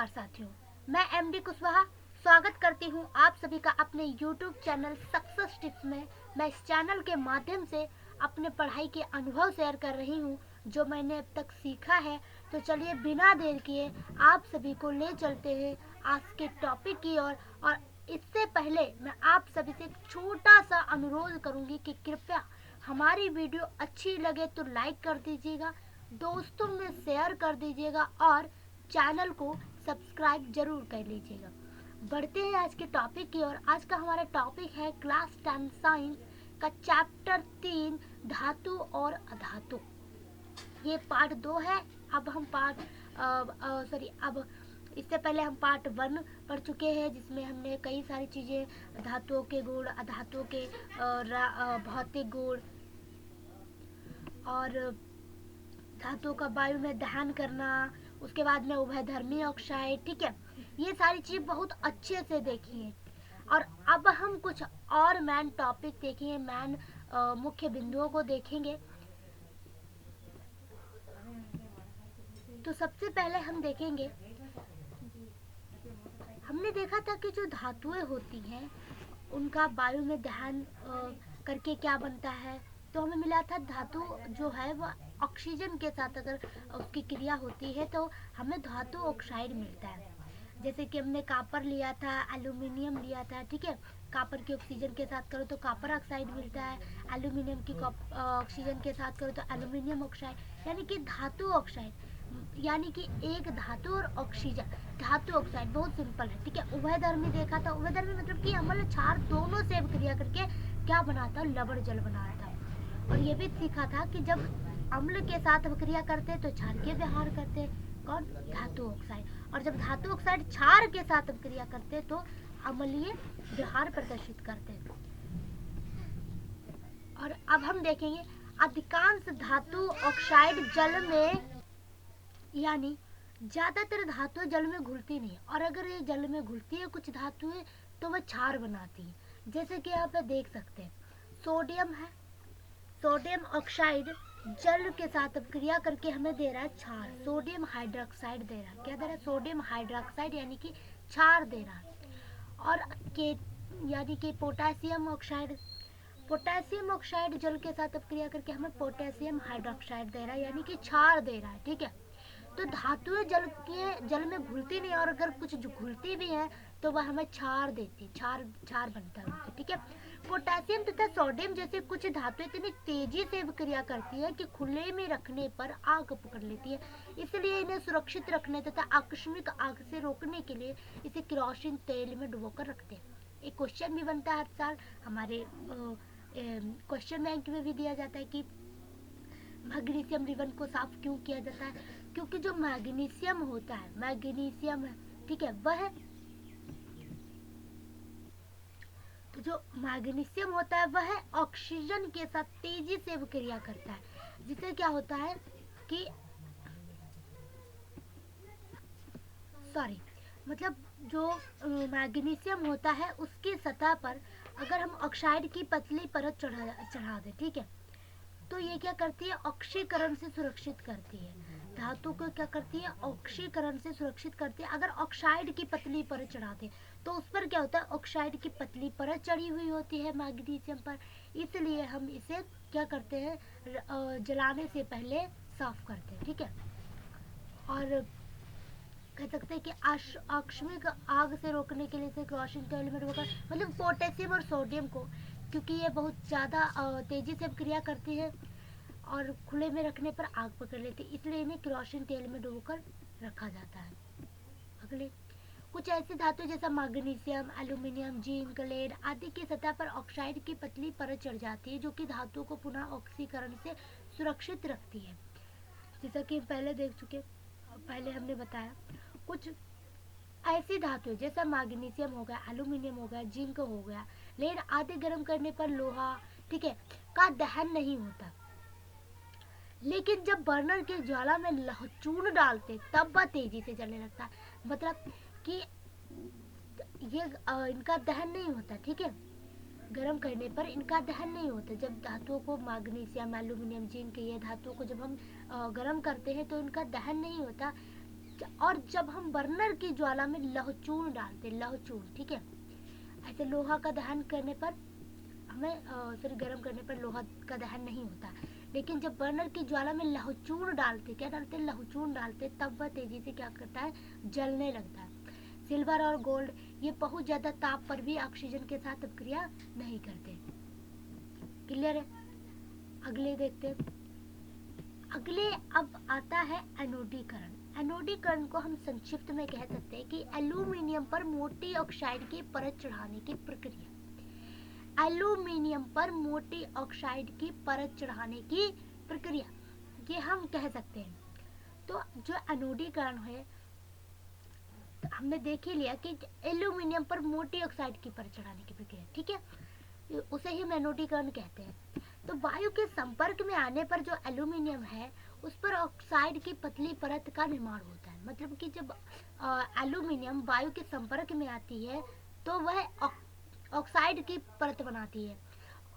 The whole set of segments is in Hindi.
नमस्कार साथियों, मैं एमडी कुशवाहा स्वागत करती हूँ आप सभी का अपने YouTube चैनल सक्सेस टिप्स में। मैं इस चैनल के माध्यम से अपने पढ़ाई के अनुभव शेयर कर रही हूँ जो मैंने अब तक सीखा है। तो चलिए बिना देर किए आप सभी को ले चलते हैं आज के टॉपिक की ओर। और इससे पहले मैं आप सभी से एक छोटा सा अनुरोध करूँगी कि कृपया हमारी वीडियो अच्छी लगे तो लाइक कर दीजिएगा, दोस्तों में शेयर कर दीजिएगा और चैनल को सब्सक्राइब जरूर कर लीजिएगा। बढ़ते हैं आज के टॉपिक की ओर। आज का हमारा टॉपिक है क्लास 10 साइंस का चैप्टर 3 धातु और अधातु। ये पार्ट 2 है। अब हम अब इससे पहले हम पार्ट 1 पढ़ चुके हैं जिसमें हमने कई सारी चीज़ें धातुओं के गुण, अधातुओं के भौतिक गुण और धातुओं का वायु में दहन करना, उसके बाद में उभयधर्मी ऑक्साइड, ठीक है, ये सारी चीज़ बहुत अच्छे से देखिए। और अब हम कुछ और मैन टॉपिक देखेंगे, मैन मुख्य बिंदुओं को देखेंगे। तो सबसे पहले हम देखेंगे, हमने देखा था कि जो धातुएं होती हैं उनका वायु में दहन करके क्या बनता है। तो हमें मिला था धातु जो है वह ऑक्सीजन के साथ अगर उसकी क्रिया होती है तो हमें धातु ऑक्साइड मिलता है। जैसे कि हमने कॉपर लिया था, एल्यूमिनियम लिया था, ठीक है, कॉपर की ऑक्सीजन के साथ करो तो कॉपर ऑक्साइड मिलता है, एल्यूमिनियम की ऑक्सीजन के साथ करो तो एल्यूमिनियम ऑक्साइड, यानी कि धातु ऑक्साइड, यानी कि एक धातु और ऑक्सीजन, धातु ऑक्साइड बहुत सिंपल है, ठीक है। उभयधर्मी देखा था, उभयधर्मी मतलब कि अम्ल क्षार दोनों से क्रिया करके क्या बनाता है, लवण जल बनाता है। और ये भी सीखा था कि जब अम्ल के साथ क्रिया करते तो क्षार के व्यवहार करते, कौन, धातु ऑक्साइड। और जब धातु ऑक्साइड क्षार के साथ क्रिया करते तो अम्लीय व्यवहार प्रदर्शित करते। और अब हम देखेंगे अधिकांश धातु ऑक्साइड जल में, यानी ज्यादातर धातुएं जल में घुलती नहीं, और अगर ये जल में घुलती है कुछ धातुएं तो वह क्षार बनाती है। जैसे कि यहाँ पे देख सकते हैं सोडियम है, सोडियम ऑक्साइड जल के साथ क्रिया करके हमें दे रहा है क्षार, सोडियम हाइड्रोक्साइड दे रहा है। क्या दे रहा है, सोडियम हाइड्रोक्साइड, यानी कि क्षार दे रहा है। और के यानी कि पोटेशियम ऑक्साइड, पोटेशियम ऑक्साइड जल के साथ क्रिया करके हमें पोटेशियम हाइड्रोक्साइड दे रहा है, यानी कि क्षार दे रहा है, ठीक है। तो धातुएं जल में घुलती नहीं, और अगर कुछ घुलती भी है तो वह हमें क्षार देती है, क्षार बनता है उनसे, ठीक है। पोटेशियम तथा सोडियम जैसे कुछ धातुएं इतनी तेजी से क्रिया करती है कि खुले में रखने पर आग पकड़ लेती है, इसलिए इन्हें सुरक्षित रखने तथा आकस्मिक आग से रोकने के लिए इसे केरोसिन तेल में डुबोकर रखते हैं। एक क्वेश्चन भी बनता है हर साल, हमारे क्वेश्चन बैंक में भी दिया जाता है कि मैग्नीशियम रिबन को साफ क्यों किया जाता है, क्योंकि जो मैग्नीशियम होता है, मैग्नीशियम है, ठीक है, वह तो जो मैग्नीशियम होता है वह ऑक्सीजन के साथ तेजी से क्रिया करता है, जिससे क्या होता है कि मतलब जो मैग्नीशियम होता है उसकी सतह पर अगर हम ऑक्साइड की पतली परत चढ़ा दें, ठीक है, तो ये क्या करती है, ऑक्सीकरण से सुरक्षित करती है, धातु को क्या करती है, ऑक्सीकरण से सुरक्षित करती है। अगर ऑक्साइड की पतली परत चढ़ाते तो उस पर क्या होता है, ऑक्साइड की पतली परत चढ़ी हुई होती है मैग्नीशियम पर, इसलिए हम इसे क्या करते हैं, जलाने से पहले साफ करते हैं, ठीक है। और कह सकते हैं कि आकस्मिक आग से रोकने के लिए से केरोसिन तेल में डुबोकर, मतलब पोटेशियम और सोडियम को, क्योंकि ये बहुत ज़्यादा तेज़ी से क्रिया करती है और खुले में रखने पर आग पकड़ लेती है, इसलिए इन्हें केरोसिन तेल में डुबोकर रखा जाता है। अगले कुछ ऐसी धातु जैसा मैग्नीशियम, एल्यूमिनियम, जिंक, लेड आदि की सतह पर ऑक्साइड की पतली परत चढ़ जाती है जो कि धातु को पुनः ऑक्सीकरण से सुरक्षित रखती है। जैसा कि पहले देख चुके, पहले हमने बताया कुछ ऐसी धातु जैसा मैग्नीशियम हो गया, एल्यूमिनियम हो गया, जिंक हो गया, लेड आदि गर्म करने पर लोहा, ठीक है, का दहन नहीं होता, लेकिन जब बर्नर के ज्वाला में चूर्ण डालते तब वह तेजी से जलने लगता है। मतलब कि ये इनका दहन नहीं होता, ठीक है, गर्म करने पर इनका दहन नहीं होता। जब धातुओं को मैग्नीशियम, एल्यूमिनियम, जिंक, ये धातुओं को जब हम गर्म करते हैं तो इनका दहन नहीं होता, और जब हम बर्नर की ज्वाला में लौहचूर्ण डालते, लौहचूर्ण, ठीक है, ऐसे लोहा का दहन करने पर हमें सॉरी गर्म करने पर लोहा का दहन नहीं होता, लेकिन जब बर्नर की ज्वाला में लौहचूर्ण डालते, क्या डालते, लौहचूर्ण डालते, तब वह तेजी से क्या करता है, जलने लगता है। सिल्वर और गोल्ड ये बहुत ज्यादा ताप पर भी ऑक्सीजन के साथ अपक्रिया नहीं करते। क्लियर है? अगले देखते हैं। अगले अब आता है एनोडीकरण। एनोडीकरण को हम संक्षिप्त में कह सकते हैं कि एल्यूमिनियम पर मोटी ऑक्साइड की परत चढ़ाने की प्रक्रिया। एल्यूमिनियम पर मोटी ऑक्साइड की परत चढ़ाने की प्रक्रिया, ये हम कह सकते हैं। तो जो एनोडीकरण है, तो हमने देख ही लिया कि एल्यूमिनियम पर मोटी ऑक्साइड की परत चढ़ाने की प्रक्रिया, ठीक है, उसे ही हम एनोडीकरण कहते हैं। तो वायु के संपर्क में आने पर जो एल्यूमिनियम है उस पर ऑक्साइड की पतली परत का निर्माण होता है। मतलब कि जब एल्यूमिनियम वायु के संपर्क में आती है तो वह ऑक्साइड की परत बनाती है।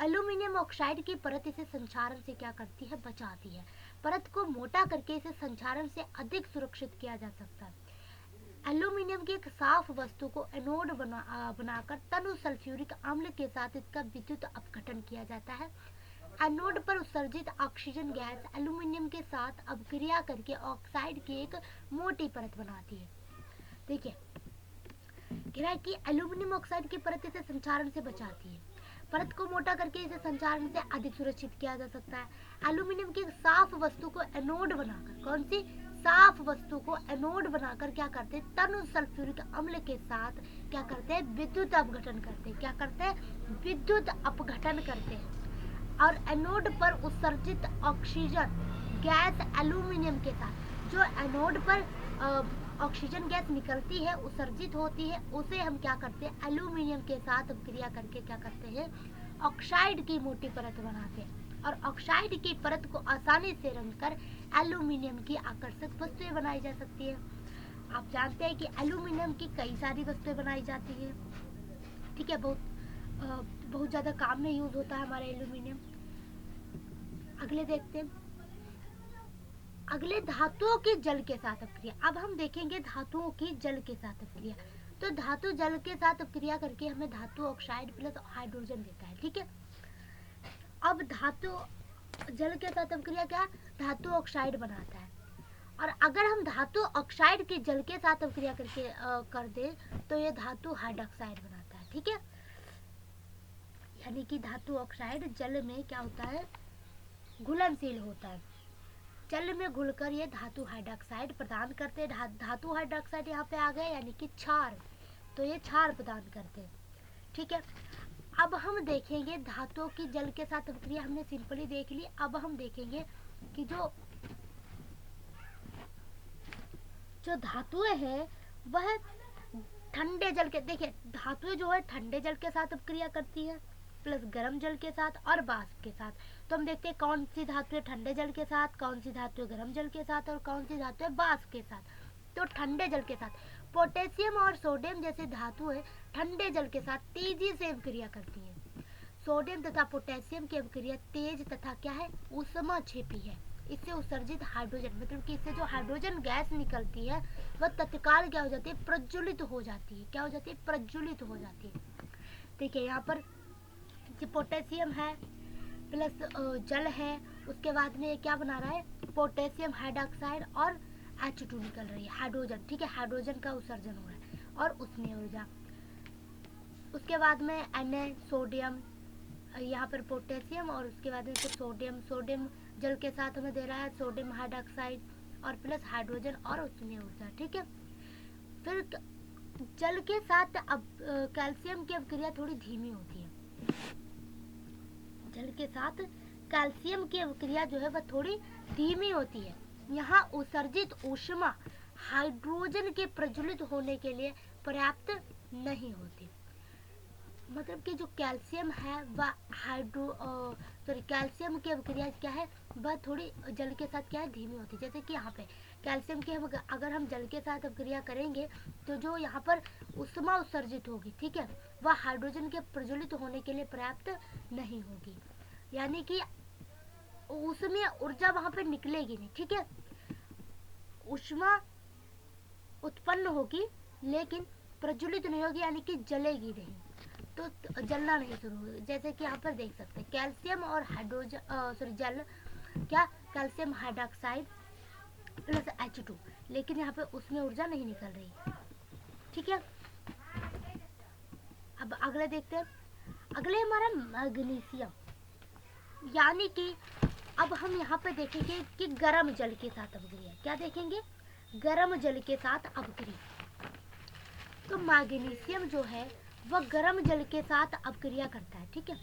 एल्यूमिनियम ऑक्साइड की परत इसे संक्षारण से क्या करती है, बचाती है। परत को मोटा करके इसे संक्षारण से अधिक सुरक्षित किया जा सकता है। एल्यूमिनियम की एक साफ वस्तु को एनोड बनाकर तनु सल्फ्यूरिक अम्ल के साथ इसका विद्युत अपघटन किया जाता है। एनोड पर उत्सर्जित ऑक्सीजन गैस एल्यूमिनियम के साथ अपक्रिया करके ऑक्साइड की एक मोटी परत बनाती है। देखिए कह रहा है कि एल्यूमिनियम ऑक्साइड की परत इसे संक्षारण से बचाती है। परत को मोटा करके इसे संक्षारण से अधिक सुरक्षित किया जा सकता है। एल्यूमिनियम की एक साफ वस्तु को एनोड बनाकर, कौन सी साफ वस्तु को एनोड बनाकर क्या करते हैं, तनु सल्फ्यूरिक अम्ल के साथ क्या करते हैं, विद्युत अपघटन करते हैं। क्या करते हैं, विद्युत अपघटन करते हैं। और एनोड पर उत्सर्जित ऑक्सीजन गैस एल्यूमिनियम के साथ, जो एनोड पर ऑक्सीजन गैस निकलती है, उत्सर्जित होती है, उसे हम क्या करते हैं, एल्यूमिनियम के साथ क्रिया करके क्या करते हैं, ऑक्साइड की मोटी परत बनाते हैं। और ऑक्साइड की परत को आसानी से रंगकर एल्यूमिनियम की आकर्षक वस्तुएं बनाई जा सकती है। आप जानते हैं कि एल्यूमिनियम की कई सारी वस्तुएं बनाई जाती है, ठीक है, बहुत ज़्यादा काम में यूज होता है हमारा एल्यूमिनियम। अगले देखते हैं, अगले धातुओं की जल के साथ अपक्रिया। अब हम देखेंगे धातुओं की जल के साथ अपक्रिया। तो धातु जल के साथ अपक्रिया करके हमें धातु ऑक्साइड प्लस हाइड्रोजन देता है, ठीक है। अब धातु जल के साथ अपक्रिया क्या, धातु ऑक्साइड बनाता है। और अगर हम धातु ऑक्साइड की जल के साथ अपक्रिया करके कर दे तो ये धातु हाइड्रोक्साइड बनाता है, ठीक है। यानी कि धातु ऑक्साइड जल में क्या होता है, घुलनशील होता है। जल में घुलकर ये धातु हाइड्रोक्साइड प्रदान करते हैं। धातु हाइड्रोक्साइड यहाँ पे आ गए, यानी कि क्षार, तो ये क्षार प्रदान करते हैं, ठीक है। अब हम देखेंगे धातुओं की जल के साथ अपक्रिया हमने सिंपली देख ली। अब हम देखेंगे कि जो धातुएं हैं वह ठंडे जल के, देखिए धातुएं जो है ठंडे जल के साथ अपक्रिया करती है प्लस गर्म जल के साथ और वाष्प के साथ। तो हम देखते हैं कौन सी धातुएं ठंडे जल के साथ, कौन सी धातुएं गर्म जल के साथ और कौन सी धातुएं वाष्प के साथ। तो ठंडे जल के साथ पोटेशियम और सोडियम जैसी धातुएं ठंडे जल के साथ तेजी से अपक्रिया करती हैं। सोडियम तथा पोटेशियम की अपक्रिया तेज तथा क्या है, ऊष्माक्षेपी है। इससे उत्सर्जित हाइड्रोजन, मतलब कि इससे जो हाइड्रोजन गैस निकलती है वह तत्काल क्या हो जाती है, प्रज्वलित हो जाती है। क्या हो जाती है, प्रज्वलित हो जाती है। देखिए यहाँ पर पोटेशियम है प्लस जल है, उसके बाद में क्या बना रहा है, पोटेशियम हाइड्रोक्साइड और H2 निकल रही है, हाइड्रोजन, ठीक है, हाइड्रोजन का उत्सर्जन हो रहा है और उसमें ऊर्जा। उसके बाद में Na सोडियम, यहाँ पर पोटेशियम और उसके बाद में फिर सोडियम जल के साथ हमें दे रहा है सोडियम हाइड्रोक्साइड और प्लस हाइड्रोजन और उसमें ऊर्जा, ठीक है। फिर जल के साथ अब कैल्शियम की अपक्रिया थोड़ी धीमी होती है। जल के साथ कैल्शियम की अपक्रिया जो है वह थोड़ी धीमी होती है। यहाँ उत्सर्जित ऊष्मा हाइड्रोजन के प्रज्वलित होने के लिए पर्याप्त नहीं होती। मतलब कि जो कैल्शियम है वह कैल्शियम की अपक्रिया क्या है, वह थोड़ी जल के साथ क्या है, धीमी होती है। जैसे कि यहाँ पे कैल्शियम की अगर हम जल के साथ अपक्रिया करेंगे तो जो यहाँ पर ऊष्मा उत्सर्जित होगी, ठीक है, वह हाइड्रोजन के प्रज्वलित होने के लिए पर्याप्त नहीं होगी। यानी कि उसमें ऊर्जा वहाँ पे निकलेगी नहीं, ठीक है। ऊष्मा उत्पन्न होगी लेकिन प्रज्वलित नहीं होगी, यानी कि जलेगी नहीं, तो जलना नहीं शुरू होगी। जैसे कि यहाँ पर देख सकते हैं कैल्शियम और हाइड्रोजन जल क्या कैल्शियम हाइड्रोक्साइड प्लस H2, लेकिन यहाँ पे उसमें ऊर्जा नहीं निकल रही। ठीक है, अब अगले देखते हैं। अगले हमारा मैग्नीशियम, यानी कि अब हम यहाँ पे देखेंगे कि गर्म जल के साथ अपक्रिया। क्या देखेंगे? गर्म जल के साथ अपक्रिया। तो मैग्नीशियम जो है वह गर्म जल के साथ अपक्रिया करता है, ठीक है,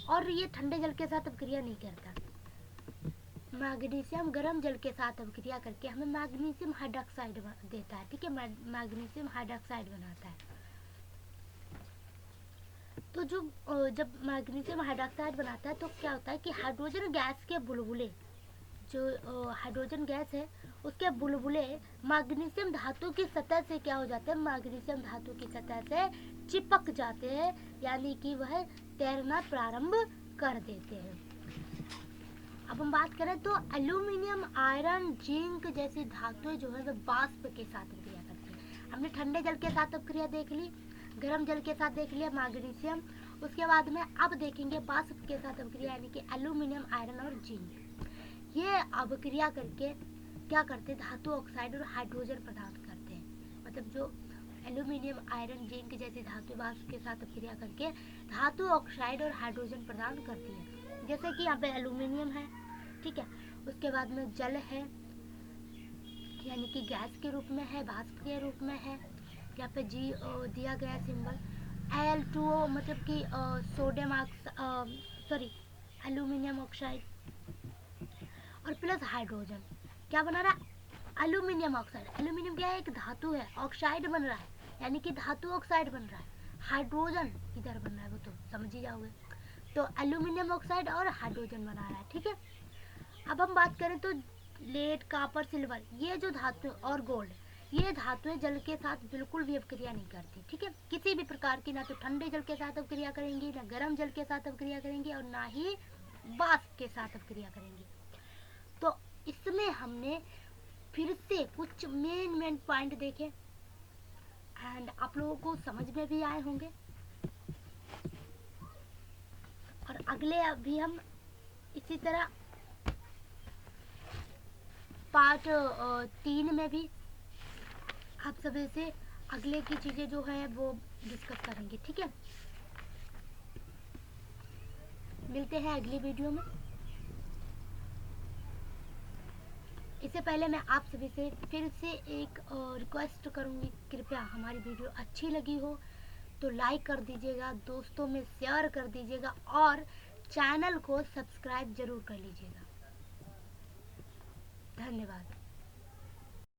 और ये ठंडे जल के साथ अपक्रिया नहीं करता। मैग्नीशियम गर्म जल के साथ अपक्रिया करके हमें मैग्नीशियम हाइड्रोक्साइड देता है, ठीक है, मैग्नीशियम हाइड्रोक्साइड बनाता है। तो जब मैग्नीशियम हाइड्रोक्साइड बनाता है तो क्या होता है कि हाइड्रोजन गैस के बुलबुले, जो हाइड्रोजन गैस है उसके बुलबुले मैग्नीशियम धातु की सतह से क्या हो जाते हैं, मैग्नीशियम धातु की सतह से चिपक जाते हैं, यानी कि वह तैरना प्रारंभ कर देते हैं। अब हम बात करें तो एल्यूमिनियम, आयरन, जिंक जैसी धातुएं जो है वह वाष्प के साथ क्रिया करती है। हमने ठंडे जल के साथ अपक्रिया देख ली, गर्म जल के साथ देख लिया मैग्नीशियम, उसके बाद में अब देखेंगे वाष्प के साथ अपक्रिया, यानी कि एल्यूमिनियम, आयरन और जिंक। ये अपक्रिया करके क्या करते हैं, धातु ऑक्साइड और हाइड्रोजन प्रदान करते हैं। मतलब जो एल्यूमिनियम, आयरन, जिंक जैसी धातु वाष्प के साथ अपक्रिया करके धातु ऑक्साइड और हाइड्रोजन प्रदान करती है। जैसे कि यहाँ पे एल्यूमिनियम है, ठीक है, उसके बाद में जल है, यानी कि गैस के रूप में है, वाष्प के रूप में है। यहाँ पे जी दिया गया सिंबल Al2O, मतलब कि सोडियम एल्यूमिनियम ऑक्साइड और प्लस हाइड्रोजन। क्या बना रहा है, एल्यूमिनियम ऑक्साइड। एल्यूमिनियम क्या है, एक धातु है, ऑक्साइड बन रहा है, यानी कि धातु ऑक्साइड बन रहा है। हाइड्रोजन इधर बन रहा है, वो तो समझ ही जाओगे। तो एल्यूमिनियम ऑक्साइड और हाइड्रोजन बना रहा है, ठीक है। अब हम बात करें तो लेड, कापर, सिल्वर, ये जो धातु और गोल्ड, ये धातुएं जल के साथ बिल्कुल भी अपक्रिया नहीं करती, ठीक है, किसी भी प्रकार की। ना तो ठंडे जल के साथ अपक्रिया करेंगी, ना गर्म जल के साथ अपक्रिया करेंगी, और ना ही वाष्प के साथ अपक्रिया करेंगी। तो इसमें हमने फिर से कुछ मेन पॉइंट देखे एंड आप लोगों को समझ में भी आए होंगे। और अगले अभी हम इसी तरह पार्ट 3 में भी आप सभी से अगले की चीज़ें जो है वो डिस्कस करेंगे, ठीक है। मिलते हैं अगली वीडियो में। इससे पहले मैं आप सभी से फिर से एक रिक्वेस्ट करूँगी, कृपया हमारी वीडियो अच्छी लगी हो तो लाइक कर दीजिएगा, दोस्तों में शेयर कर दीजिएगा और चैनल को सब्सक्राइब जरूर कर लीजिएगा। धन्यवाद।